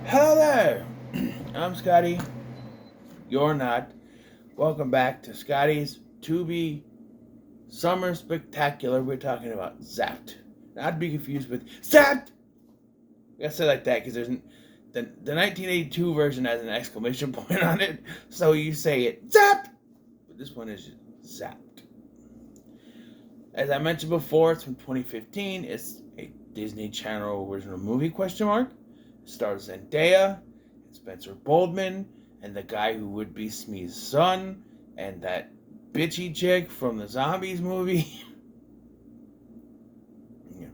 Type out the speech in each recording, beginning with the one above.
Hello there! I'm Scotty. You're not. Welcome back to Scotty's To Be Summer Spectacular. We're talking about Zapped. Not to be confused with Zapped! I gotta say it like that because the 1982 version has an exclamation point on it, so you say it Zapped! But this one is Zapped. As I mentioned before, it's from 2015. It's a Disney Channel original movie, question mark. It stars Zendaya, and Spencer Boldman, and the guy who would be Smee's son, and that bitchy chick from the Zombies movie. Yeah.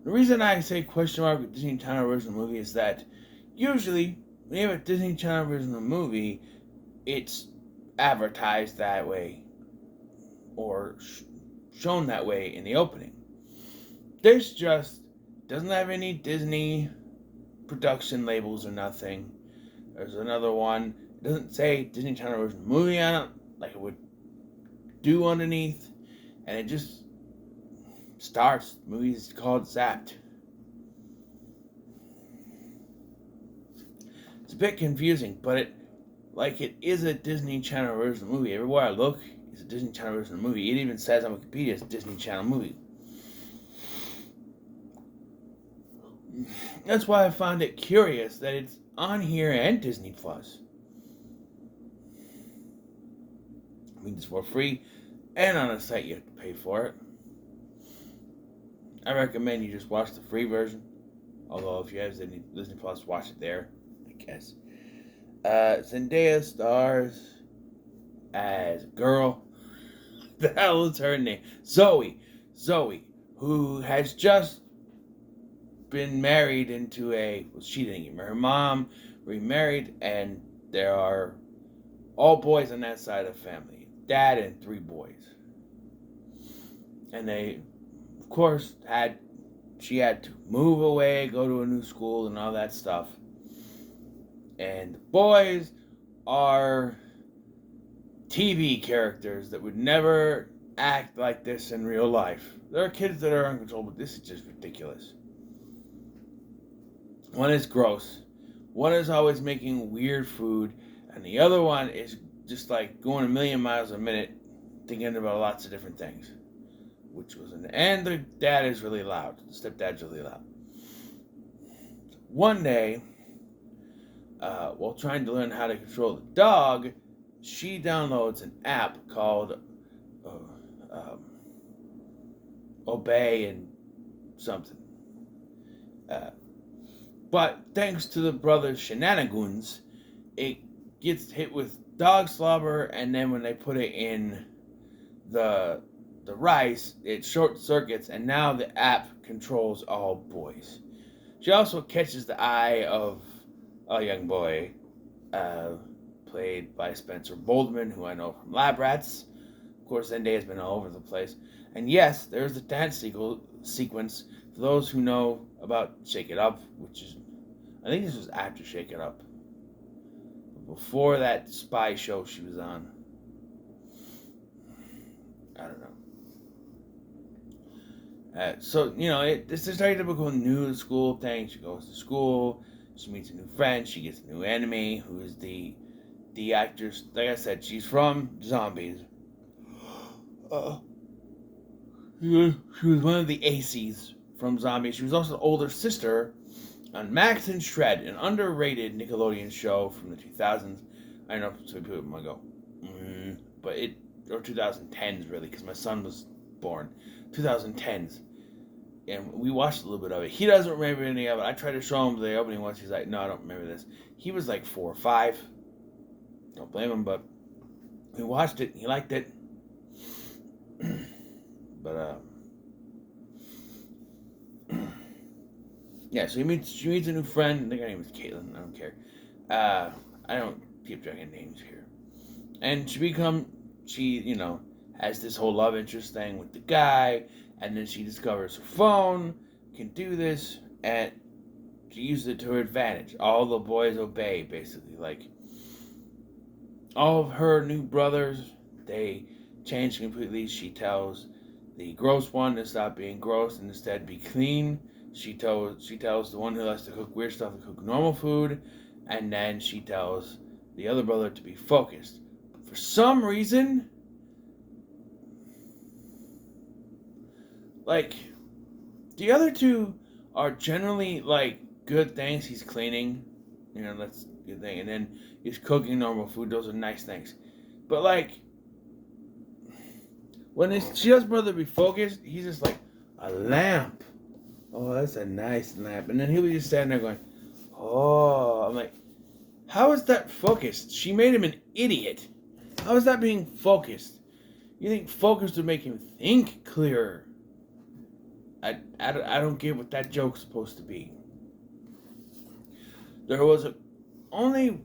The reason I say question mark with Disney Channel original movie is that usually when you have a Disney Channel original movie, it's advertised that way or shown that way in the opening. This just doesn't have any Disney production labels or nothing. There's another one. It doesn't say Disney Channel original movie on it like it would do underneath. And it just starts. The movie's called Zapped. It's a bit confusing, but it is a Disney Channel original movie. Everywhere I look, it's a Disney Channel original movie. It even says on Wikipedia it's a Disney Channel movie. That's why I found it curious that it's on here and Disney Plus. I mean, it's for free, and on a site you have to pay for it. I recommend you just watch the free version. Although if you have Disney Plus, watch it there, I guess. Zendaya stars as a girl. The hell is her name? Zoe, who has just been married into she didn't get married. Her mom remarried, and there are all boys on that side of the family. Dad and 3 boys. And they, of course, she had to move away, go to a new school, and all that stuff. And the boys are TV characters that would never act like this in real life. There are kids that are uncontrollable, but this is just ridiculous. One is gross. One is always making weird food. And the other one is just like going a million miles a minute, thinking about lots of different things. And the dad is really loud. The stepdad's really loud. One day, while trying to learn how to control the dog, she downloads an app called Obey and something. But thanks to the brothers' shenanigans, it gets hit with dog slobber, and then when they put it in the rice, it short circuits, and now the app controls all boys. She also catches the eye of a young boy, played by Spencer Boldman, who I know from Lab Rats. Of course, Zendaya's been all over the place. And yes, there's the dance sequence. For those who know about Shake It Up, I think this was after Shake It Up. Before that spy show she was on. I don't know. So, this is very typical new school thing. She goes to school, she meets a new friend, she gets a new enemy, who is the actress. Like I said, she's from Zombies. She was one of the ACs from Zombies. She was also the older sister on Max and Shred, an underrated Nickelodeon show from the 2000s. I don't know if some people might go, but or 2010s really, because my son was born 2010s, and we watched a little bit of it. He doesn't remember any of it. I tried to show him the opening once. He's like, no, I don't remember this. He was like 4 or 5. Don't blame him, but we watched it. He liked it. But yeah, so she meets a new friend. I think her name is Caitlin. I don't care. I don't keep track of names here. And she has this whole love interest thing with the guy, and then she discovers her phone can do this, and she uses it to her advantage. All the boys obey, basically. Like, all of her new brothers, they change completely. She tells the gross one to stop being gross and instead be clean. She tells the one who likes to cook weird stuff to cook normal food, and then she tells the other brother to be focused. For some reason, like, the other two are generally like good things. He's cleaning, that's a good thing, and then he's cooking normal food. Those are nice things. But like, when she tells brother to be focused, he's just like, a lamp. Oh, that's a nice lamp. And then he'll be just standing there going, oh. I'm like, how is that focused? She made him an idiot. How is that being focused? You think focused would make him think clearer? I don't get what that joke's supposed to be. There was the only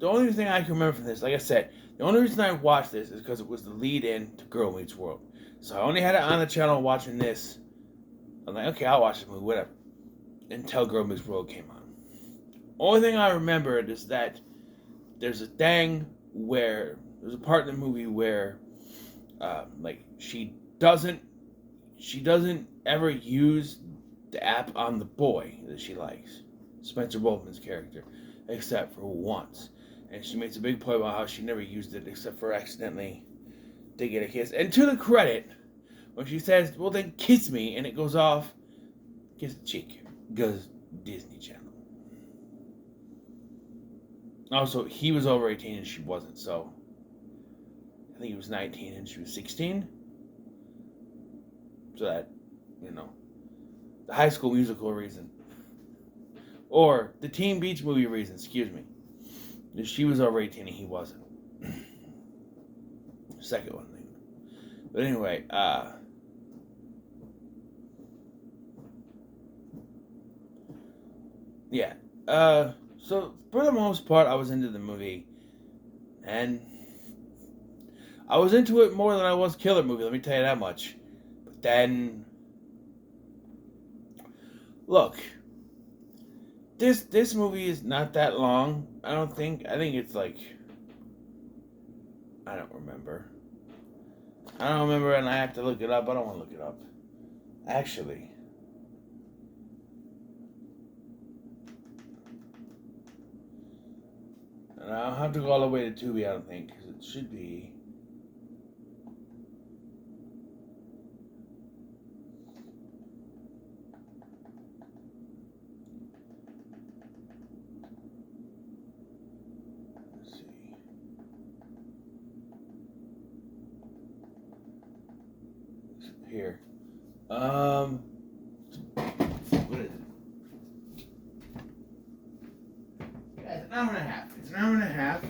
thing I can remember from this, like I said, the only reason I watched this is because it was the lead-in to Girl Meets World. So I only had it on the channel watching this. I'm like, okay, I'll watch the movie, whatever. Until Girl Meets World came on. Only thing I remembered is that there's a part in the movie where, like, she doesn't ever use the app on the boy that she likes, Spencer Boltman's character, except for once. And she makes a big point about how she never used it except for accidentally to get a kiss. And to the credit, when she says, well then kiss me, and it goes off, kiss the cheek, goes Disney Channel. Also, he was over 18 and she wasn't, so I think he was 19 and she was 16. So that, the High School Musical reason. Or the Teen Beach Movie reason, excuse me. She was over 18 and he wasn't. Second one. But anyway, yeah. So for the most part, I was into the movie. And I was into it more than I was Killer Movie, let me tell you that much. But then, look, this movie is not that long, I don't think. I think it's like, I don't remember, and I have to look it up. I don't want to look it up. Actually, and I don't have to go all the way to Tubi, I don't think, because it should be. Here. What is it? Yeah, it's an hour and a half. It's an hour and a half.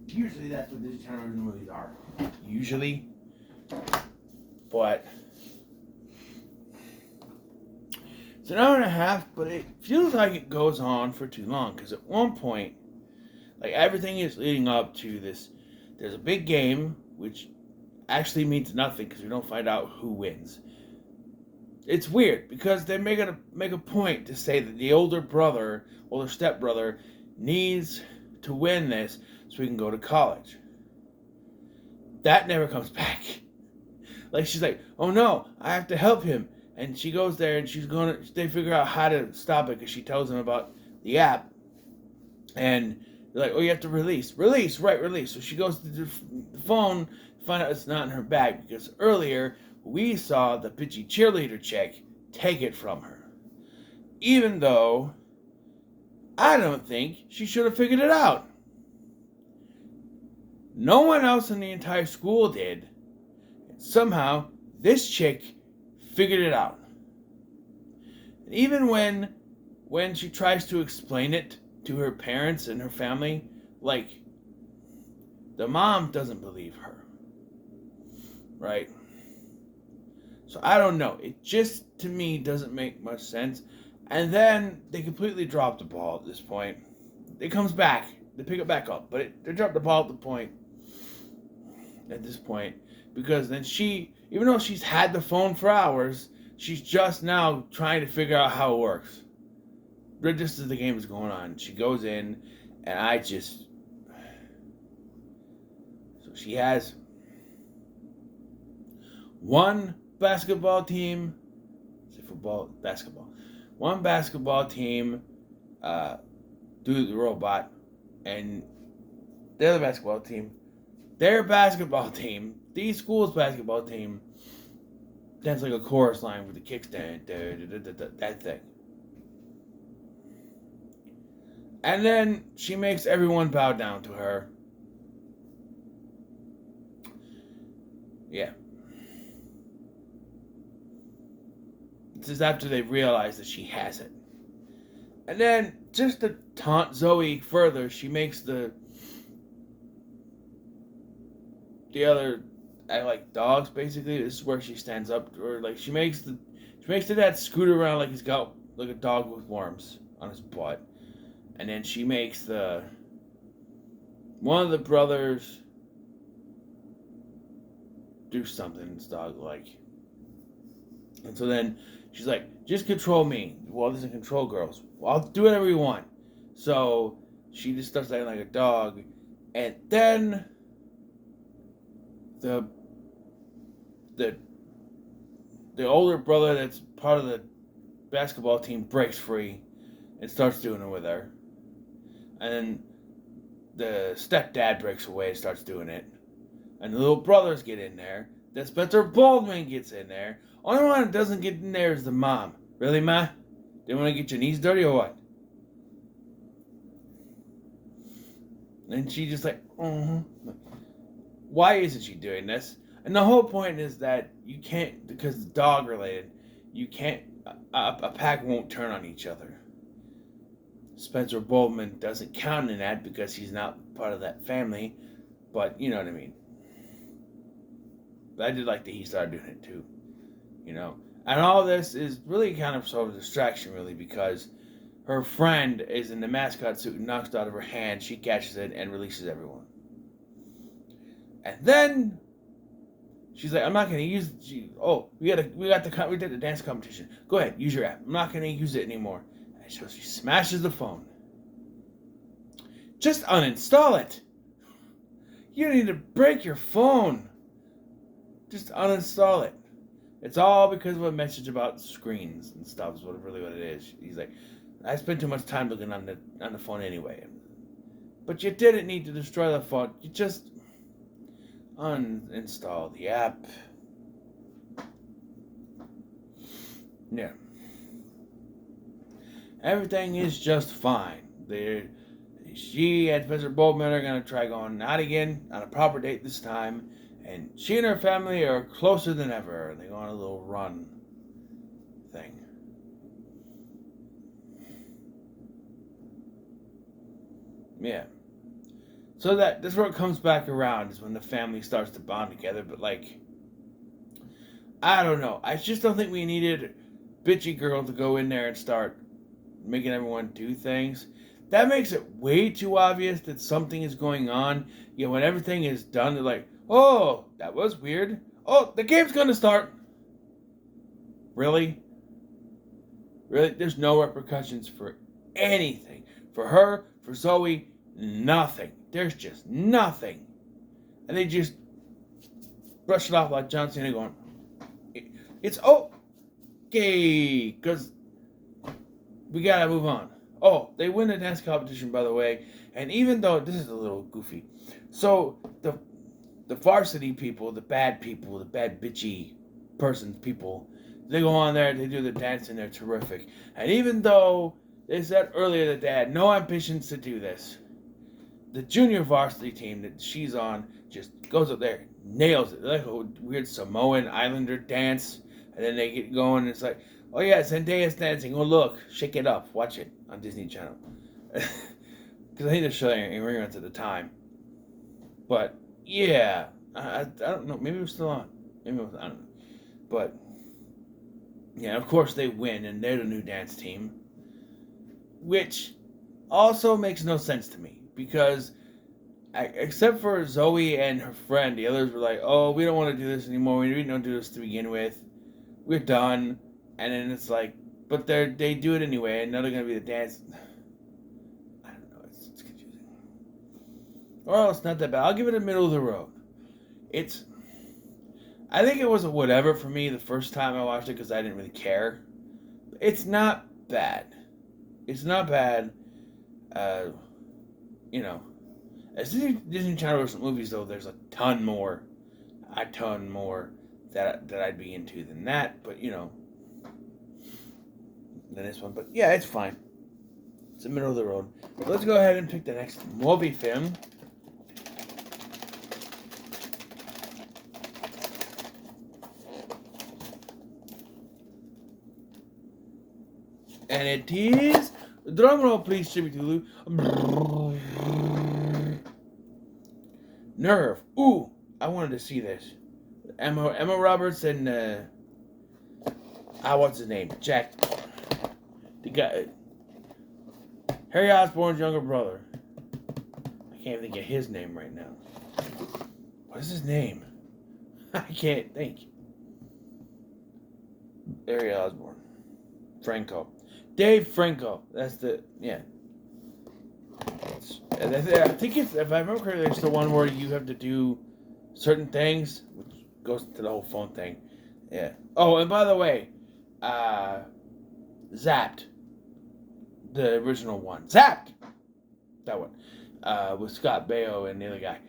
Usually that's what these kind of original movies are. Usually. But it's an hour and a half, but it feels like it goes on for too long. Because at one point, like, everything is leading up to this. There's a big game, which actually means nothing because we don't find out who wins. It's weird because they're make a point to say that the older stepbrother needs to win this so he can go to college. That never comes back. Like, she's like, oh no, I have to help him. And she goes there and they figure out how to stop it because she tells him about the app. And they're like, oh, you have to release. So she goes to the phone, find out it's not in her bag because earlier we saw the bitchy cheerleader chick take it from her. Even though I don't think she should have figured it out. No one else in the entire school did. And somehow this chick figured it out. And even when she tries to explain it to her parents and her family, like, the mom doesn't believe her. Right? So I don't know. It just, to me, doesn't make much sense. And then they completely drop the ball at this point. It comes back. They pick it back up. But they drop the ball at this point. Because then even though she's had the phone for hours, she's just now trying to figure out how it works. But just as the game is going on, she goes in, and so she has one basketball team, football, basketball. One basketball team do the robot, and the other basketball team, their basketball team, the school's basketball team, dance like a chorus line with the kickstand, that thing. And then she makes everyone bow down to her. Yeah. This is after they realize that she has it. And then, just to taunt Zoe further, she makes the other act like dogs, basically. This is where she stands up, or like she makes the dad scoot around like he's got like a dog with worms on his butt. And then she makes one of the brothers do something dog like. And so then she's like, just control me. Well, doesn't control girls. Well, I'll do whatever you want. So she just starts acting like a dog. And then the older brother that's part of the basketball team breaks free and starts doing it with her. And then the stepdad breaks away and starts doing it. And the little brothers get in there. Then Spencer Baldwin gets in there. Only one that doesn't get in there is the mom. Really, Ma? Didn't want to get your knees dirty or what? And she just like, Why isn't she doing this? And the whole point is that you can't, because it's dog related, you can't, a pack won't turn on each other. Spencer Baldwin doesn't count in that because he's not part of that family, but you know what I mean. But I did like that he started doing it too, you know. And all this is really kind of sort of a distraction, really, because her friend is in the mascot suit and knocks it out of her hand. She catches it and releases everyone. And then she's like, "I'm not going to use." We did the dance competition. Go ahead, use your app. I'm not going to use it anymore. And so she smashes the phone. Just uninstall it. You don't need to break your phone. Just uninstall it. It's all because of a message about screens and stuff. Is really what it is. He's like, I spend too much time looking on the phone anyway. But you didn't need to destroy the phone. You just uninstall the app. Yeah. Everything is just fine. She and Spencer Baldwin are going to try going out again on a proper date this time. And she and her family are closer than ever. They go on a little run thing. Yeah. So that's where it comes back around, is when the family starts to bond together. But like, I don't know. I just don't think we needed bitchy girl to go in there and start making everyone do things. That makes it way too obvious that something is going on. You know, when everything is done, they're like, oh, that was weird. Oh, the game's gonna start. Really? Really? There's no repercussions for anything. For her, for Zoe, nothing. There's just nothing. And they just brush it off like John Cena going, it's okay, because we gotta move on. Oh, they win the dance competition, by the way. And even though, this is a little goofy. So, the varsity people, the bad bitchy people, they go on there, they do the dance, and they're terrific. And even though they said earlier that they had no ambitions to do this, the junior varsity team that she's on just goes up there, nails it. Like a weird Samoan Islander dance. And then they get going, and it's like, oh yeah, Zendaya's dancing. Oh look, shake it up. Watch it on Disney Channel. Because I think they're showing it in reruns at the time. But yeah, I don't know. Maybe it was still on. Maybe it was, I don't know. But yeah, of course they win, and they're the new dance team, which also makes no sense to me, because except for Zoe and her friend, the others were like, "Oh, we don't want to do this anymore. We don't do this to begin with. We're done." And then it's like, but they do it anyway, and now they're gonna be the dance. I don't know. It's confusing. Or it's not that bad. I'll give it a middle of the road. I think it was a whatever for me the first time I watched it, because I didn't really care. It's not bad. It's not bad. You know, as Disney Channel recent movies, though, there's a ton more that I'd be into than that. But than this one. But yeah, it's fine. It's the middle of the road. So let's go ahead and pick the next movie film. And it is, drum roll please, tribute to Lou. Nerve. Ooh, I wanted to see this. Emma Roberts and what's his name? Jack. The guy, Harry Osborn's younger brother. I can't think of his name right now. What is his name? I can't think. Harry Osborn. Franco. Dave Franco. That's the, yeah. I think it's, if I remember correctly, it's the one where you have to do certain things, which goes to the whole phone thing. Yeah. Oh, and by the way, Zapped. The original one. Zapped! That one. With Scott Baio and the other guy.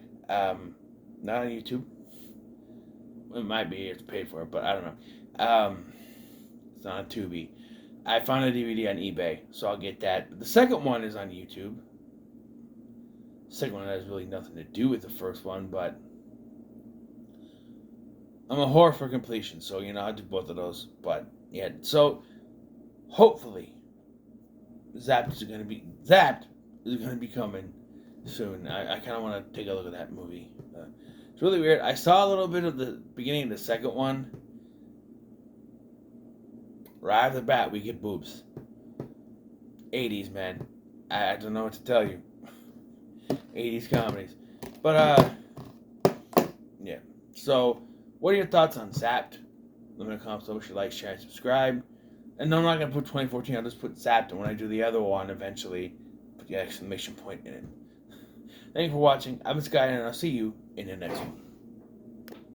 Not on YouTube. It might be, it's paid for it, but I don't know. It's not on Tubi. I found a DVD on eBay, so I'll get that. But the second one is on YouTube. The second one has really nothing to do with the first one, but I'm a whore for completion, so I'll do both of those. But yeah, so hopefully Zapped is going to be coming soon. I kind of want to take a look at that movie. It's really weird. I saw a little bit of the beginning of the second one. Right off the bat, we get boobs. 80s, man. I don't know what to tell you. 80s comedies. But, yeah. So, what are your thoughts on Zapped? Let me know in the comments below. Wish you like, share, and subscribe. And no, I'm not going to put 2014. I'll just put Zapped. And when I do the other one, eventually, put the exclamation point in it. Thank you for watching. I'm Sky, and I'll see you in the next one.